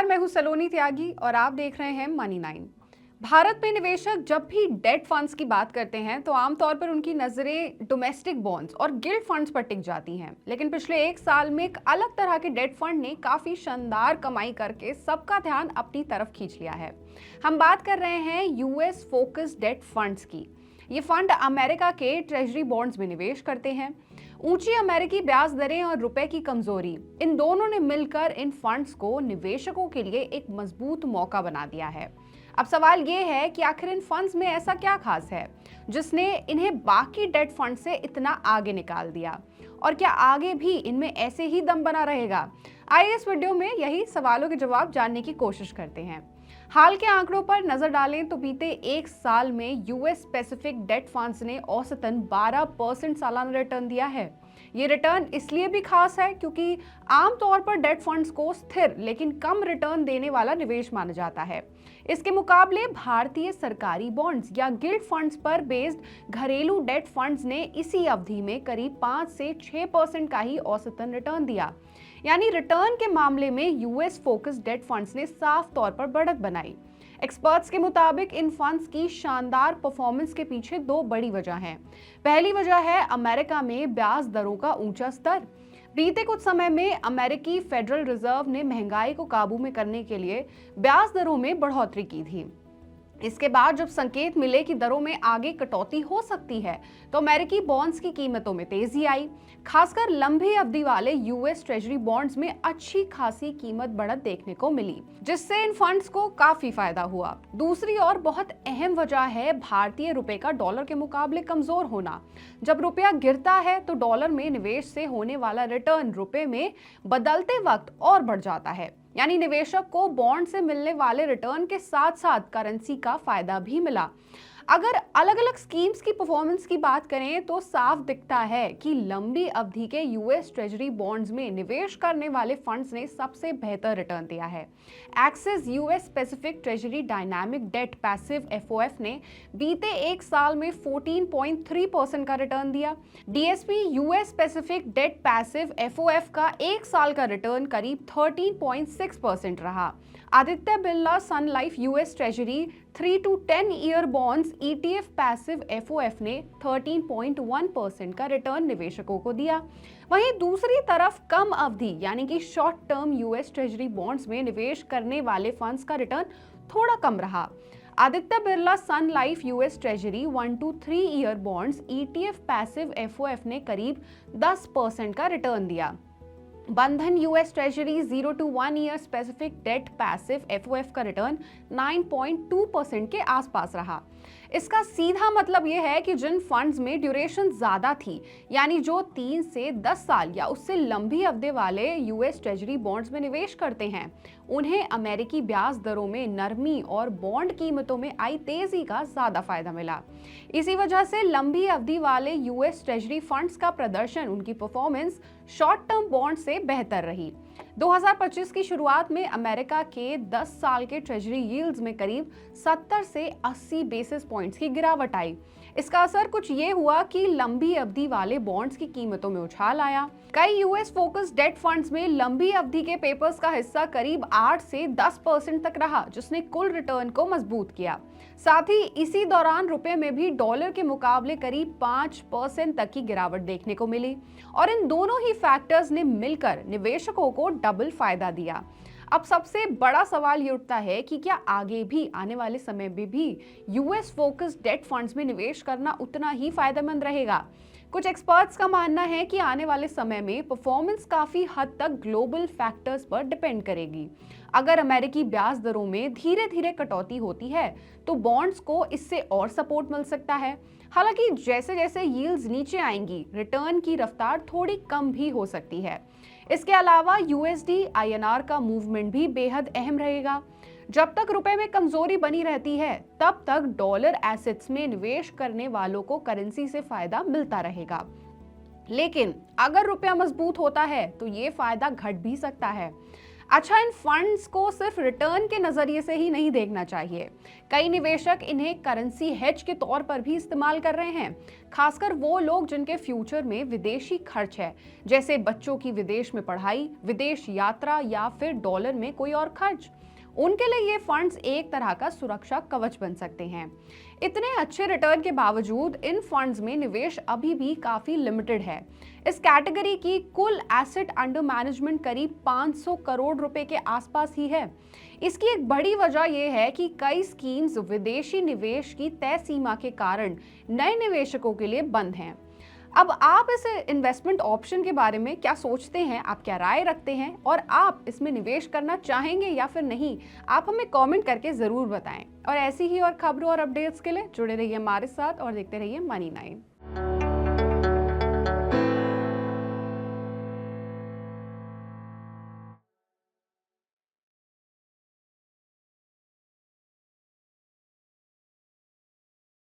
नमस्कार, मैं हूं सलोनी त्यागी और आप देख रहे हैं मनी 9। भारत में निवेशक जब भी डेट फंड्स की बात करते हैं तो आमतौर पर उनकी नजरें डोमेस्टिक बॉन्ड्स और गिल्ड फंड्स पर टिक जाती हैं। लेकिन पिछले एक साल में एक अलग तरह के डेट फंड ने काफी शानदार कमाई करके सबका ध्यान अपनी तरफ खींच लिया है। हम बात कर रहे हैं यूएस फोकस डेट फंड्स की। ये फंड अमेरिका के ट्रेजरी बॉन्ड्स में निवेश करते हैं। ऊंची अमेरिकी ब्याज दरें और रुपए की कमजोरी, इन दोनों ने मिलकर इन फंड्स को निवेशकों के लिए एक मजबूत मौका बना दिया है। अब सवाल ये है कि आखिर इन फंड्स में ऐसा क्या खास है जिसने इन्हें बाकी डेट फंड से इतना आगे निकाल दिया, और क्या आगे भी इनमें ऐसे ही दम बना रहेगा? आइए इस वीडियो में यही सवालों के जवाब जानने की कोशिश करते हैं। हाल के आंकड़ों पर नजर डालें तो बीते एक साल में यूएस स्पेसिफिक डेट फंड्स ने औसतन 12% सालाना रिटर्न दिया है। ये रिटर्न इसलिए भी खास है क्योंकि आमतौर पर डेट फंड्स को स्थिर लेकिन कम रिटर्न देने वाला निवेश माना जाता है। इसके मुकाबले भारतीय सरकारी बॉन्ड्स या गिल्ड फंड्स पर बेस्ड घरेलू डेट फंड्स ने इसी अवधि में करीब 5 से 6% का ही औसतन रिटर्न दिया। यानी रिटर्न के मामले में यूएस फोकस डेट फंड्स ने साफ तौर पर बढ़त बनाई। एक्सपर्ट्स के मुताबिक इन फंड्स की शानदार परफॉर्मेंस के पीछे दो बड़ी वजह हैं। पहली वजह है अमेरिका में ब्याज दरों का ऊंचा स्तर। बीते कुछ समय में अमेरिकी फेडरल रिजर्व ने महंगाई को काबू में करने के लिए ब्याज दरों में बढ़ोतरी की थी। इसके बाद जब संकेत मिले कि दरों में आगे कटौती हो सकती है तो अमेरिकी बॉन्ड्स की कीमतों में तेजी आई। खासकर लंबी अवधि वाले यूएस ट्रेजरी बॉन्ड्स में अच्छी खासी कीमत बढ़त देखने को मिली, जिससे इन फंड्स को काफी फायदा हुआ। दूसरी और बहुत अहम वजह है भारतीय रुपए का डॉलर के मुकाबले कमजोर होना। जब रुपया गिरता है तो डॉलर में निवेश से होने वाला रिटर्न रुपए में बदलते वक्त और बढ़ जाता है। यानी निवेशक को बॉन्ड से मिलने वाले रिटर्न के साथ साथ करेंसी का फायदा भी मिला। अगर अलग अलग स्कीम्स की परफॉर्मेंस की बात करें तो साफ दिखता है कि लंबी अवधि के यूएस ट्रेजरी बॉन्ड्स में निवेश करने वाले फंड्स ने सबसे बेहतर रिटर्न दिया है। Axis US specific treasury dynamic debt passive FOF ने बीते एक साल में 14.3% का रिटर्न दिया। DSP US specific debt passive FOF का एक साल का रिटर्न करीब 13.6% रहा। Aditya Birla Sun Life US treasury 3 to 10 year bonds ETF passive FOF ने 13.1% का रिटर्न निवेशकों को दिया। वहीं दूसरी तरफ कम अवधि यानी कि short term US treasury bonds में निवेश करने वाले फंड्स का रिटर्न थोड़ा कम रहा। Aditya Birla Sun Life US treasury 1 to 3 year bonds ETF passive FOF ने करीब 10% का रिटर्न दिया। Bandhan US treasury 0 to 1 year specific debt passive FOF का रिटर्न 9.2% के आसपास रहा। इसका सीधा मतलब यह है कि जिन फंड्स में ड्यूरेशन ज्यादा थी, यानी जो 3 से 10 साल या उससे लंबी अवधि वाले यूएस ट्रेजरी बॉन्ड्स में निवेश करते हैं, उन्हें अमेरिकी ब्याज दरों में नरमी और बॉन्ड कीमतों में आई तेजी का ज्यादा फायदा मिला। इसी वजह से लंबी अवधि वाले यूएस ट्रेजरी फंड्स का प्रदर्शन, उनकी परफॉर्मेंस शॉर्ट टर्म बॉन्ड से बेहतर रही। 2025 की शुरुआत में अमेरिका के 10 साल के ट्रेजरी यील्ड्स में करीब 70 से 80 बेसिस पॉइंट्स की गिरावट आई। इसका असर कुछ ये हुआ कि लंबी अवधि वाले बॉन्ड्स की कीमतों में उछाल आया। कई यूएस फोकस डेट फंड्स में लंबी अवधि के पेपर्स का हिस्सा करीब 8 से 10% तक रहा, जिसने कुल रिटर्न को मजबूत किया। साथ ही इसी दौरान रुपए में भी डॉलर के मुकाबले करीब 5% तक की गिरावट देखने को मिली, और इन दोनों ही फैक्टर्स ने मिलकर निवेशकों को डबल फायदा दिया। अब सबसे बड़ा सवाल ये उठता है कि क्या आगे भी आने वाले समय में भी यूएस फोकस डेट फंड्स में निवेश करना उतना ही फायदेमंद रहेगा? कुछ एक्सपर्ट्स का मानना है कि आने वाले समय में परफॉर्मेंस काफी हद तक ग्लोबल फैक्टर्स पर डिपेंड करेगी। अगर अमेरिकी ब्याज दरों में धीरे धीरे कटौती होती है तो बॉन्ड्स को इससे और सपोर्ट मिल सकता है। हालांकि जैसे जैसे यील्ड्स नीचे आएंगी, रिटर्न की रफ्तार थोड़ी कम भी हो सकती है। इसके अलावा यूएसडी आईएनआर का मूवमेंट भी बेहद अहम रहेगा। जब तक रुपए में कमजोरी बनी रहती है, तब तक डॉलर एसेट्स में निवेश करने वालों को करेंसी से फायदा मिलता रहेगा। लेकिन अगर रुपया मजबूत होता है तो ये फायदा घट भी सकता है। अच्छा, इन फंड्स को सिर्फ रिटर्न के नजरिए से ही नहीं देखना चाहिए। कई निवेशक इन्हें करेंसी हेज के तौर पर भी इस्तेमाल कर रहे हैं, खासकर वो लोग जिनके फ्यूचर में विदेशी खर्च है, जैसे बच्चों की विदेश में पढ़ाई, विदेश यात्रा या फिर डॉलर में कोई और खर्च। उनके लिए ये फंड्स एक तरह का सुरक्षा कवच बन सकते हैं। इतने अच्छे रिटर्न के बावजूद इन फंड्स में निवेश अभी भी काफी लिमिटेड है। इस कैटेगरी की कुल एसेट अंडर मैनेजमेंट करीब 500 करोड़ रुपए के आसपास ही है। इसकी एक बड़ी वजह यह है कि कई स्कीम्स विदेशी निवेश की तय सीमा के कारण नए निवेशकों के लिए बंद हैं। अब आप इस इन्वेस्टमेंट ऑप्शन के बारे में क्या सोचते हैं, आप क्या राय रखते हैं और आप इसमें निवेश करना चाहेंगे या फिर नहीं, आप हमें कमेंट करके ज़रूर बताएं। और ऐसी ही और खबरों और अपडेट्स के लिए जुड़े रहिए हमारे साथ और देखते रहिए मनी 9।